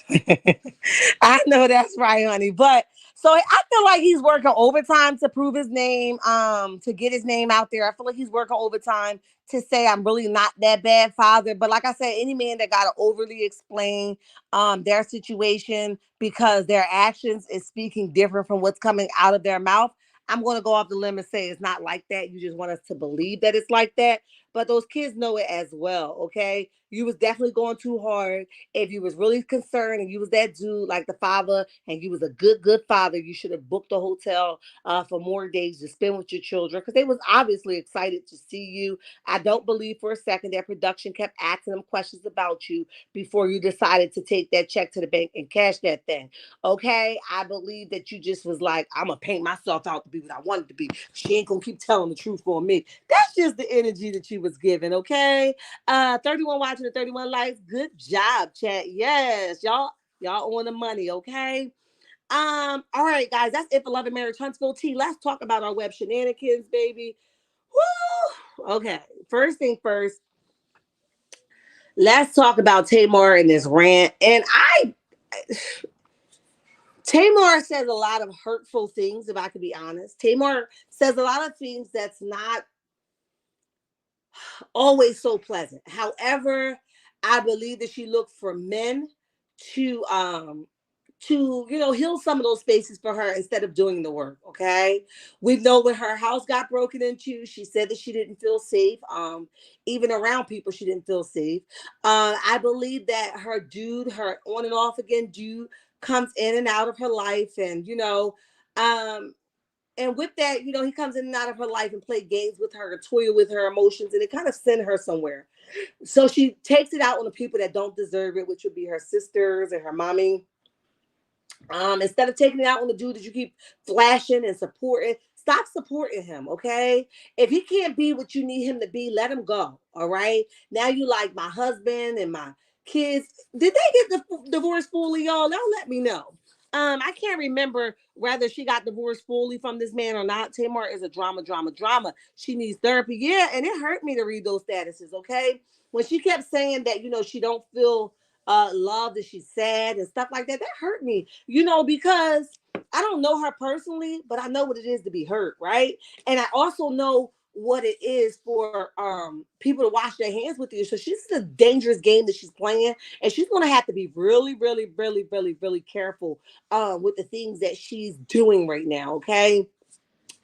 I know that's right, honey. But so I feel like he's working overtime to prove his name, to get his name out there. I feel like he's working overtime to say I'm really not that bad father. But like I said, any man that gotta overly explain their situation because their actions is speaking different from what's coming out of their mouth. I'm gonna go off the limb and say it's not like that. You just want us to believe that it's like that. But those kids know it as well, okay? You was definitely going too hard. If you was really concerned and you was that dude like the father and you was a good father, you should have booked a hotel for more days to spend with your children because they was obviously excited to see you. I don't believe for a second that production kept asking them questions about you before you decided to take that check to the bank and cash that thing. Okay, I believe that you just was like, I'm gonna paint myself out to be what I wanted to be. She ain't gonna keep telling the truth for me. That's just the energy that you was given. Okay, 31 watching and 31 likes. Good job, chat. Yes, y'all on the money. Okay. All right, guys, that's it for Love and Marriage Huntsville T. Let's talk about our web shenanigans, baby. Woo! Okay, first thing first, let's talk about Tamar and this rant. And Tamar says a lot of hurtful things, if I could be honest. Tamar says a lot of things that's not always so pleasant. However, I believe that she looked for men to heal some of those spaces for her instead of doing the work. Okay, we know when her house got broken into, she said that she didn't feel safe. Even around people she didn't feel safe. I believe that her on and off again dude, comes in and out of her life, and um and with that, he comes in and out of her life and play games with her, toy with her emotions, and it kind of send her somewhere. So she takes it out on the people that don't deserve it, which would be her sisters and her mommy. Instead of taking it out on the dude that you keep flashing and supporting, stop supporting him, okay? If he can't be what you need him to be, let him go, all right? Now you like my husband and my kids. Did they get divorced fully, y'all? Don't let me know. I can't remember whether she got divorced fully from this man or not. Tamar is a drama. She needs therapy. Yeah, and it hurt me to read those statuses, okay? When she kept saying that, she don't feel love, that she's sad and stuff like that, that hurt me, because I don't know her personally, but I know what it is to be hurt, right? And I also know what it is for people to wash their hands with you. So she's a dangerous game that she's playing, and she's going to have to be really, really, really, really, really careful with the things that she's doing right now. Okay.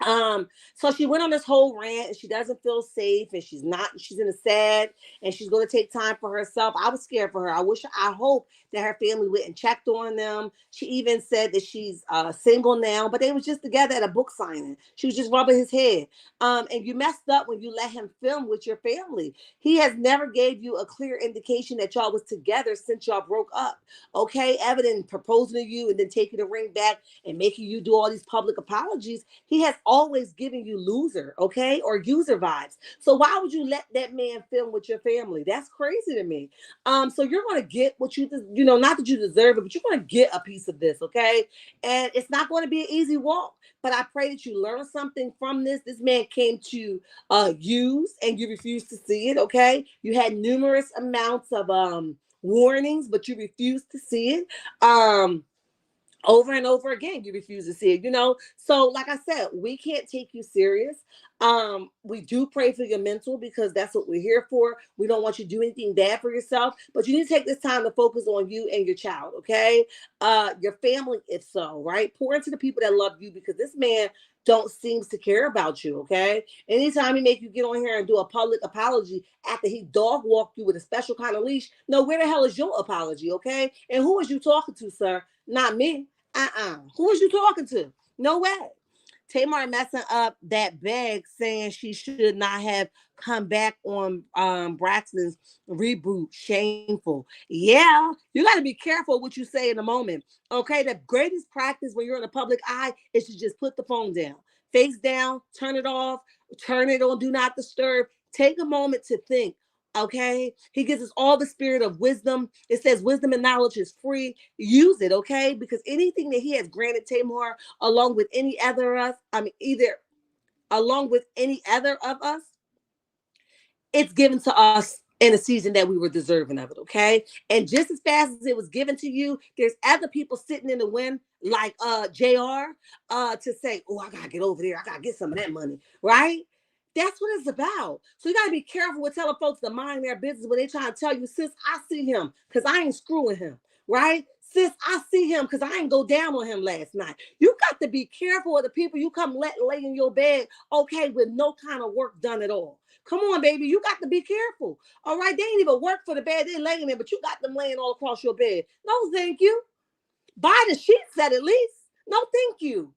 So she went on this whole rant and she doesn't feel safe and she's in a sad and she's going to take time for herself. I was scared for her. I hope that her family went and checked on them. She even said that she's single now, but they was just together at a book signing. She was just rubbing his head. And you messed up when you let him film with your family. He has never gave you a clear indication that y'all was together since y'all broke up. Okay, Evident proposing to you and then taking the ring back and making you do all these public apologies. He has always given you loser, okay, or user vibes. So why would you let that man film with your family? That's crazy to me. So you're going to get what not that you deserve it, but you're going to get a piece of this, okay? And it's not going to be an easy walk. But I pray that you learn something from this. This man came to use, and you refused to see it, okay? You had numerous amounts of warnings, but you refused to see it. Over and over again, you refuse to see it. So like I said, we can't take you serious. We do pray for your mental because that's what we're here for. We don't want you to do anything bad for yourself, but you need to take this time to focus on you and your child, okay? Your family, if so, right? Pour into the people that love you, because this man don't seems to care about you, okay? Anytime he make you get on here and do a public apology after he dog walked you with a special kind of leash, no, where the hell is your apology, okay? And who is you talking to, sir? Not me. Who is you talking to? No way. Tamar messing up that bag, saying she should not have come back on Braxton's reboot. Shameful. Yeah, you got to be careful what you say in the moment. Okay, the greatest practice when you're in the public eye is to just put the phone down, face down, turn it off, turn it on, do not disturb. Take a moment to think. Okay, he gives us all the spirit of wisdom. It says wisdom and knowledge is free. Use it, okay? Because anything that he has granted Tamar, along with any other of us, either along with any other of us, it's given to us in a season that we were deserving of it, okay? And just as fast as it was given to you, there's other people sitting in the wind, like JR, to say, oh, I gotta get over there, I gotta get some of that money, right? That's what it's about. So you gotta be careful with telling folks to mind their business when they trying to tell you, sis, I see him because I ain't screwing him, right? Sis, I see him because I ain't go down on him last night. You got to be careful of the people you come let lay in your bed, okay, with no kind of work done at all. Come on, baby, you got to be careful. All right, they ain't even work for the bed, they laying there, but you got them laying all across your bed. No, thank you. Buy the sheet set at least. No, thank you.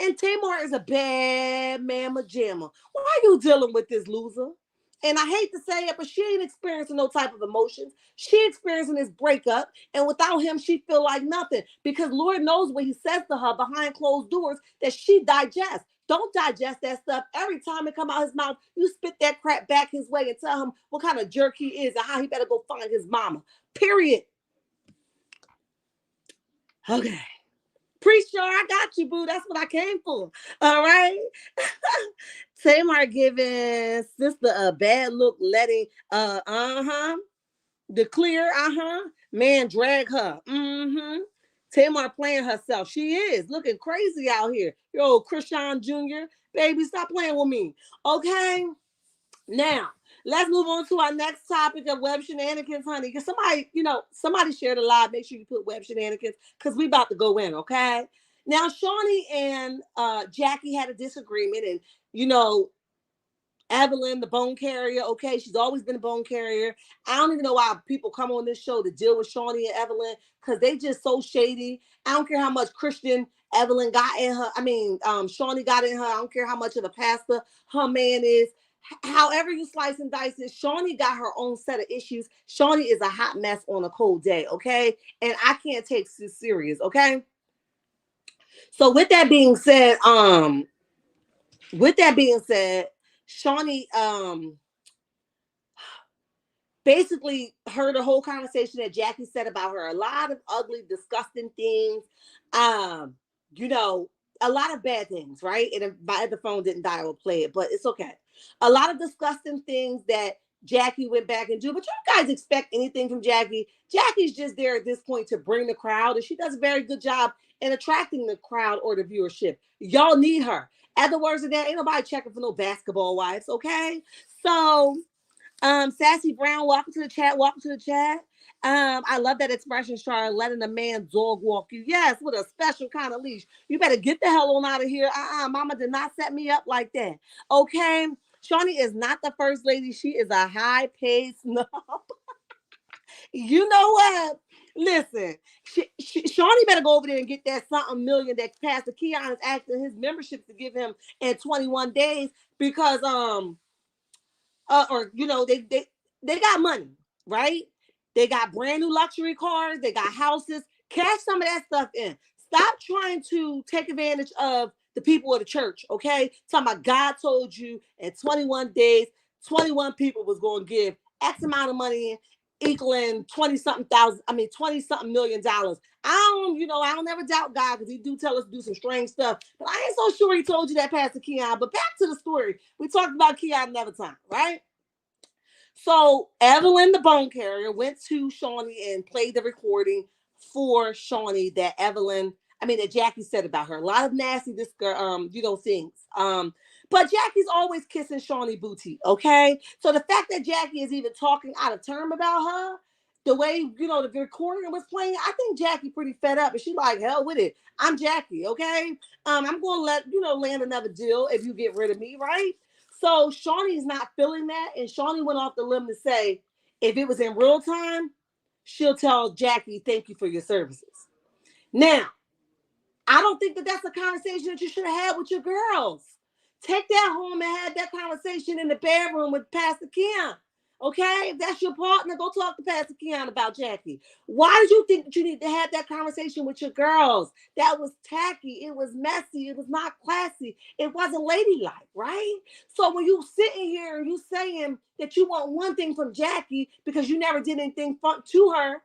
And Tamar is a bad mamma jamma. Why are you dealing with this loser? And I hate to say it, but she ain't experiencing no type of emotions. She experiencing this breakup, and without him, she feel like nothing. Because Lord knows what he says to her behind closed doors that she digests. Don't digest that stuff. Every time it come out his mouth, you spit that crap back his way and tell him what kind of jerk he is and how he better go find his mama. Period. Okay. Pre-show, I got you, boo. That's what I came for. All right. Tamar giving sister a bad look, letting the clear, man drag her. Tamar playing herself. She is looking crazy out here. Yo, Krishan Jr., baby, stop playing with me. Okay. Now, let's move on to our next topic of web shenanigans, honey. Because somebody shared a live. Make sure you put web shenanigans because we about to go in, okay? Now, Shawnee and Jackie had a disagreement, and Evelyn, the bone carrier, okay, she's always been a bone carrier. I don't even know why people come on this show to deal with Shawnee and Evelyn because they just so shady. I don't care how much Christian Evelyn got in her. Shawnee got in her. I don't care how much of a pastor her man is. However you slice and dice it, Shawnee got her own set of issues. Shawnee is a hot mess on a cold day, okay? And I can't take this serious, okay? So with that being said, Shawnee basically heard a whole conversation that Jackie said about her. A lot of ugly, disgusting things. A lot of bad things, right? And if the phone didn't die, I will play it, but it's okay. A lot of disgusting things that Jackie went back and do. But you guys expect anything from Jackie? Jackie's just there at this point to bring the crowd, and she does a very good job in attracting the crowd or the viewership. Y'all need her. Other words of that, ain't nobody checking for no basketball wives, okay? So, Sassy Brown, welcome to the chat. I love that expression, Charlotte, letting a man dog walk you. Yes, with a special kind of leash. You better get the hell on out of here. Mama did not set me up like that. Okay. Shawnee is not the first lady. She is a high paid snob. You know what? Listen, Shawnee better go over there and get that something million that Pastor Keon is asking his membership to give him in 21 days because or they got money, right? They got brand new luxury cars, they got houses. Cash some of that stuff in. Stop trying to take advantage of the people of the church, okay? Talking about God told you in 21 days, 21 people was going to give X amount of money in, equaling 20 something $20-something million. I don't ever doubt God because he do tell us to do some strange stuff. But I ain't so sure he told you that, Pastor Keon. But back to the story. We talked about Keon another time, right? So Evelyn, the bone carrier, went to Shawnee and played the recording for Shawnee that Jackie said about her. A lot of nasty things. But Jackie's always kissing Shawnee booty, okay? So the fact that Jackie is even talking out of term about her, the way, the recording was playing, I think Jackie pretty fed up. And she like, hell with it. I'm Jackie, okay? I'm going to let, land another deal if you get rid of me, right? So Shawnee's not feeling that. And Shawnee went off the limb to say, if it was in real time, she'll tell Jackie, thank you for your services. Now, I don't think that that's a conversation that you should have had with your girls. Take that home and have that conversation in the bedroom with Pastor Keon. Okay? If that's your partner, go talk to Pastor Keon about Jackie. Why did you think that you need to have that conversation with your girls? That was tacky. It was messy. It was not classy. It wasn't ladylike, right? So when you sitting here and you saying that you want one thing from Jackie because you never did anything to her,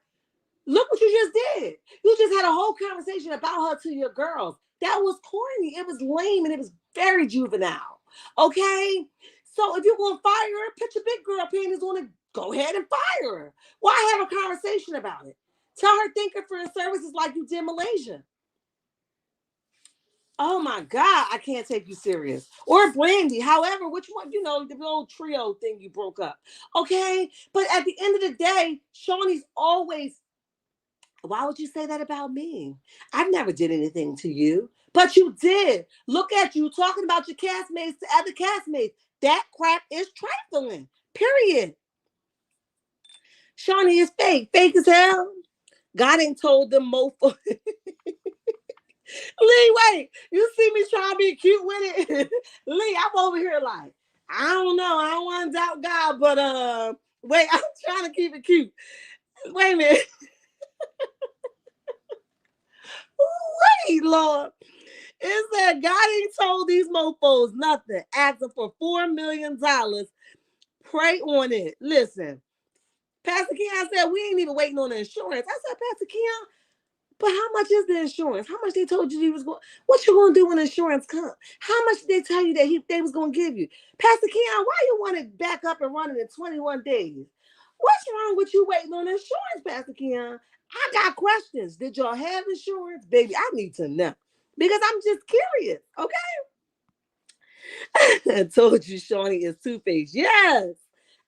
look what you just did. You just had a whole conversation about her to your girls. That was corny. It was lame and it was very juvenile. Okay? So if you're going to fire her, put your big girl panties on and go ahead and fire her. Why have a conversation about it? Tell her thank her for her services like you did Malaysia. Oh my God, I can't take you serious. Or Brandy, however, which one, the old trio thing you broke up. Okay? But at the end of the day, Shawnee's always, why would you say that about me? I've never did anything to you. But you did. Look at you talking about your castmates to other castmates. That crap is trifling. Period. Shawnee is fake. Fake as hell. God ain't told them mofo. Lee, wait. You see me trying to be cute with it? Lee, I'm over here like, I don't know. I don't want to doubt God, but wait, I'm trying to keep it cute. Wait a minute. Wait, Lord. It said God ain't told these mofos nothing. Asking for $4 million. Pray on it. Listen, Pastor Keon said we ain't even waiting on the insurance. I said, Pastor Keon, but how much is the insurance? How much they told you he was going? What you gonna do when insurance comes? How much did they tell you that they was gonna give you? Pastor Keon, why you want it back up and running in 21 days? What's wrong with you waiting on insurance, Pastor Keon? I got questions. Did y'all have insurance? Baby, I need to know. Because I'm just curious, okay? I told you Shawnee is two-faced. Yes.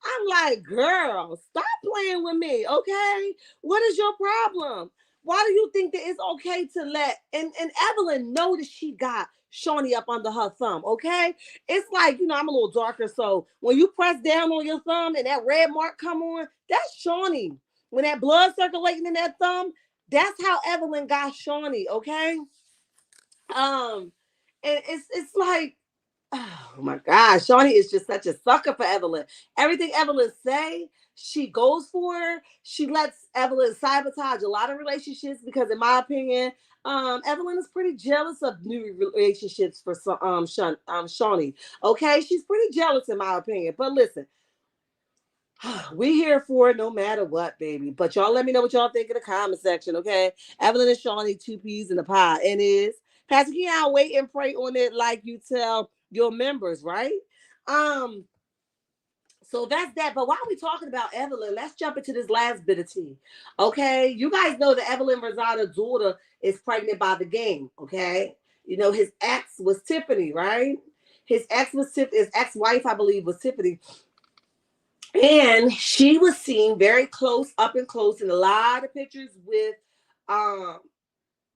I'm like, girl, stop playing with me, okay? What is your problem? Why do you think that it's okay to let and Evelyn know that she got Shawnee up under her thumb, okay? It's like, I'm a little darker, so when you press down on your thumb and that red mark come on, that's Shawnee. When that blood circulating in that thumb, that's how Evelyn got Shawnee, okay? And it's like, oh my gosh, Shawnee is just such a sucker for Evelyn. Everything Evelyn say, she goes for her. She lets Evelyn sabotage a lot of relationships because, in my opinion, Evelyn is pretty jealous of new relationships for Shawnee. Okay, she's pretty jealous in my opinion. But listen, we here for it no matter what, baby. But y'all let me know what y'all think in the comment section, okay? Evelyn and Shawnee, two peas in the pie. And is Pastor Keon, wait and pray on it like you tell your members, right? So that's that. But while we talking about Evelyn, let's jump into this last bit of tea. Okay. You guys know that Evelyn Rosada's daughter is pregnant by the game. Okay. His ex was Tiffany, right? His ex-wife, I believe, was Tiffany. And she was seen very close, up and close, in a lot of pictures with um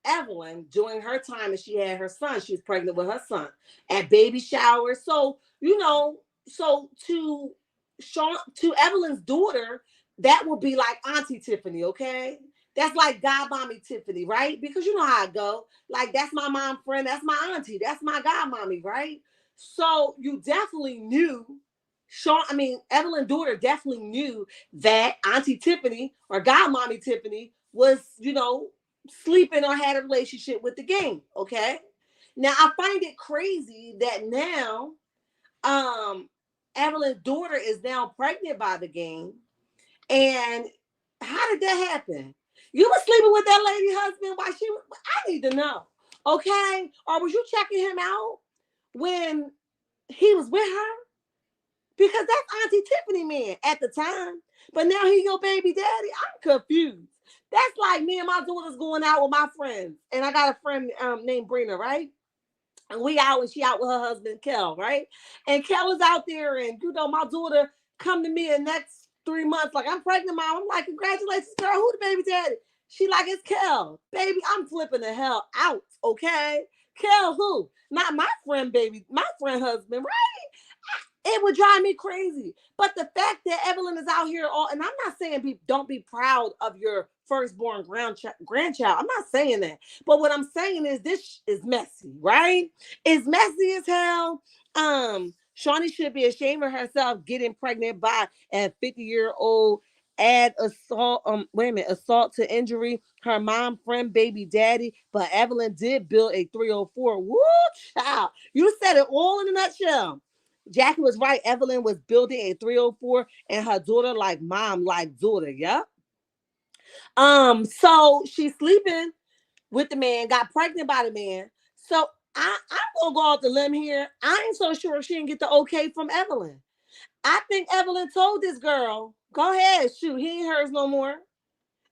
Evelyn during her time and she had her son. She was pregnant with her son at baby showers. So, so to Evelyn's daughter, that would be like Auntie Tiffany, okay? That's like Godmommy Tiffany, right? Because you know how I go. Like, that's my mom friend, that's my auntie, that's my godmommy, right? So you definitely knew Evelyn's daughter definitely knew that Auntie Tiffany or Godmommy Tiffany was, sleeping or had a relationship with the game. Okay. Now I find it crazy that now um Evelyn's daughter is now pregnant by the game. And how did that happen? You were sleeping with that lady husband while she was, I need to know. Okay. Or was you checking him out when he was with her? Because that's Auntie Tiffany man at the time. But now he your baby daddy. I'm confused. That's like me and my daughter's going out with my friends. And I got a friend named Brina, right? And we out and she out with her husband, Kel, right? And Kel is out there and, my daughter come to me in the next 3 months, like, I'm pregnant, mom. I'm like, congratulations, girl. Who the baby daddy? She like, it's Kel. Baby, I'm flipping the hell out, okay? Kel who? Not my friend, baby. My friend husband, right? It would drive me crazy. But the fact that Evelyn is out here, and I'm not saying don't be proud of your firstborn grandchild. I'm not saying that. But what I'm saying is this is messy, right? It's messy as hell. Shawnee should be ashamed of herself getting pregnant by a 50-year-old. Add assault to injury, her mom, friend, baby daddy. But Evelyn did build a 304. Woo, child. You said it all in a nutshell. Jackie was right. Evelyn was building a 304 and her daughter like mom, like daughter. Yep. So she's sleeping with the man, got pregnant by the man. So I'm gonna go off the limb here. I ain't so sure she didn't get the okay from Evelyn. I think Evelyn told this girl, go ahead, shoot, he ain't hers no more.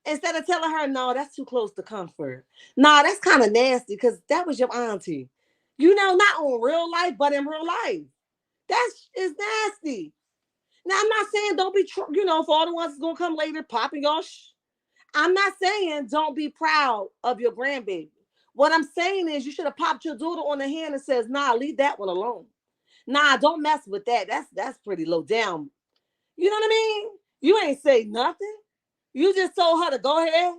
Instead of telling her, no, that's too close to comfort. Nah, that's kind of nasty because that was your auntie. Not on real life, but in real life. That's is nasty. Now, I'm not saying don't be, for all the ones that's going to come later, popping y'all. I'm not saying don't be proud of your grandbaby. What I'm saying is you should have popped your daughter on the hand and says, nah, leave that one alone. Nah, don't mess with that. That's pretty low down. You know what I mean? You ain't say nothing. You just told her to go ahead.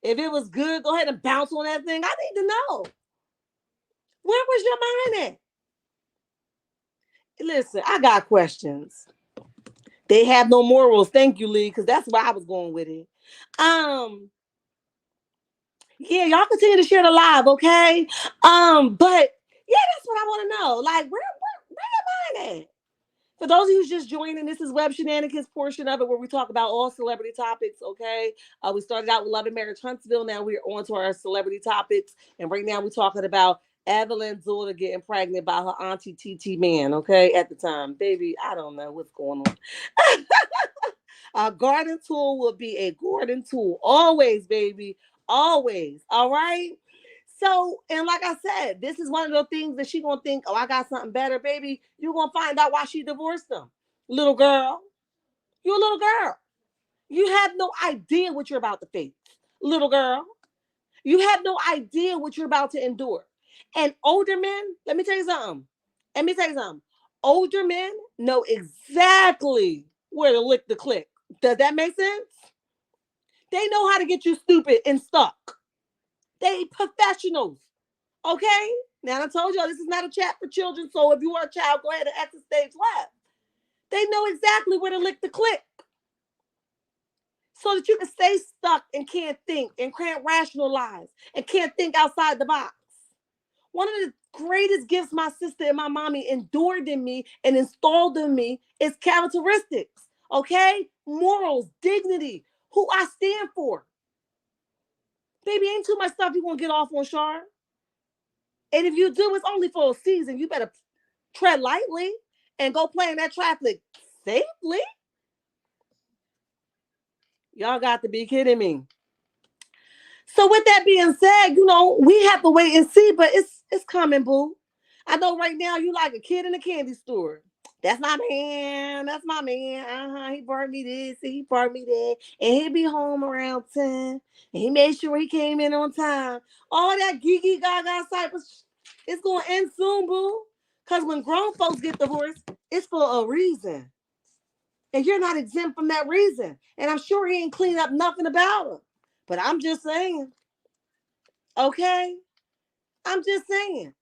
If it was good, go ahead and bounce on that thing. I need to know. Where was your mind at? Listen, I got questions. They have no morals. Thank you, Lee, because that's where I was going with it. Yeah, y'all continue to share the live, okay? But yeah, that's what I want to know. Like, where am I at? For those of you who's just joining, this is Web Shenanigans portion of it where we talk about all celebrity topics, okay? We started out with Love and Marriage Huntsville. Now we're on to our celebrity topics. And right now we're talking about Evelyn's daughter getting pregnant by her auntie TT man, okay? At the time. Baby, I don't know what's going on. A garden tool will be a garden tool. Always, baby. Always. All right? So, and like I said, this is one of those things that she gonna think, oh, I got something better, baby. You're gonna find out why she divorced him. Little girl. You're a little girl. You have no idea what you're about to face. Little girl. You have no idea what you're about to endure. And older men, let me tell you something. Let me tell you something. Older men know exactly where to lick the click. Does that make sense? They know how to get you stupid and stuck. They professionals. Okay? Now I told y'all this is not a chat for children, so if you are a child, go ahead and exit stage left. They know exactly where to lick the click. So that you can stay stuck and can't think and can't rationalize and can't think outside the box. One of the greatest gifts my sister and my mommy endured in me and installed in me is characteristics. Okay? Morals, dignity, who I stand for. Baby, ain't too much stuff you're going to get off on, Shar. And if you do, it's only for a season. You better tread lightly and go play in that traffic safely. Y'all got to be kidding me. So with that being said, we have to wait and see, but it's coming, boo. I know right now you like a kid in a candy store. That's my man. That's my man. He brought me this. He brought me that. And he'll be home around 10. And he made sure he came in on time. All that geeky gaga cypress, it's going to end soon, boo. Because when grown folks get divorced, it's for a reason. And you're not exempt from that reason. And I'm sure he ain't cleaned up nothing about it. But I'm just saying. Okay? I'm just saying.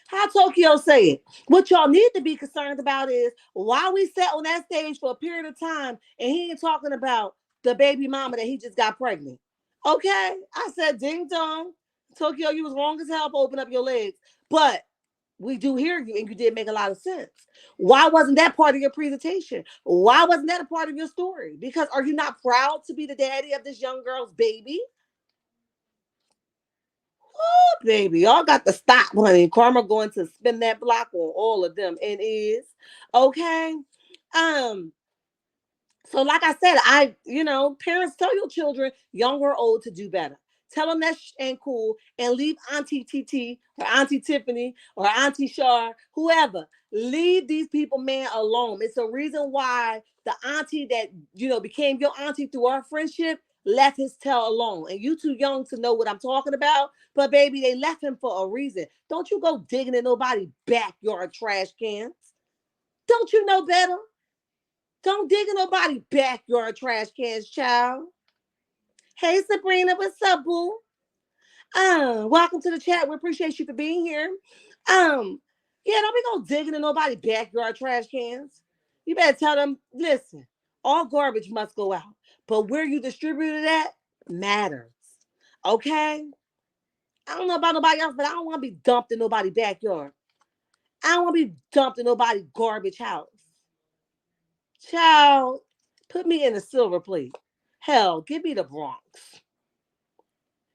How Tokyo say it. What y'all need to be concerned about is why we sat on that stage for a period of time and he ain't talking about the baby mama that he just got pregnant. Okay? I said ding dong. Tokyo, you was wrong as hell for open up your legs. But we do hear you and you did make a lot of sense. Why wasn't that part of your presentation? Why wasn't that a part of your story? Because are you not proud to be the daddy of this young girl's baby? Oh, baby, y'all got to stop, honey. Karma going to spin that block on all of them and is okay. Um, so, like I said, parents tell your children, young or old, to do better. Tell them that ain't cool and leave Auntie TT or Auntie Tiffany or Auntie Shar, whoever. Leave these people, man, alone. It's a reason why the auntie that, became your auntie through our friendship left his tail alone. And you too young to know what I'm talking about. But, baby, they left him for a reason. Don't you go digging in nobody's backyard trash cans. Don't you know better? Don't dig in nobody's backyard trash cans, child. Hey, Sabrina, what's up, boo? Welcome to the chat. We appreciate you for being here. Don't be go digging in nobody's backyard trash cans. You better tell them, listen, all garbage must go out. But where you distribute it at matters. Okay? I don't know about nobody else, but I don't want to be dumped in nobody's backyard. I don't want to be dumped in nobody's garbage house. Child, put me in a silver plate. Hell, give me the Bronx.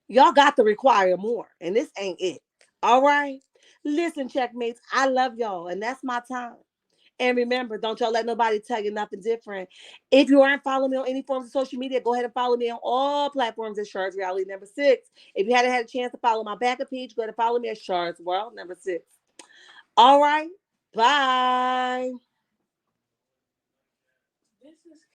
Y'all got to require more, and this ain't it. All right? Listen, checkmates, I love y'all, and that's my time. And remember, don't y'all let nobody tell you nothing different. If you aren't following me on any forms of social media, go ahead and follow me on all platforms at Shards Reality number 6. If you hadn't had a chance to follow my backup page, go ahead and follow me at Shards World number 6. All right. Bye.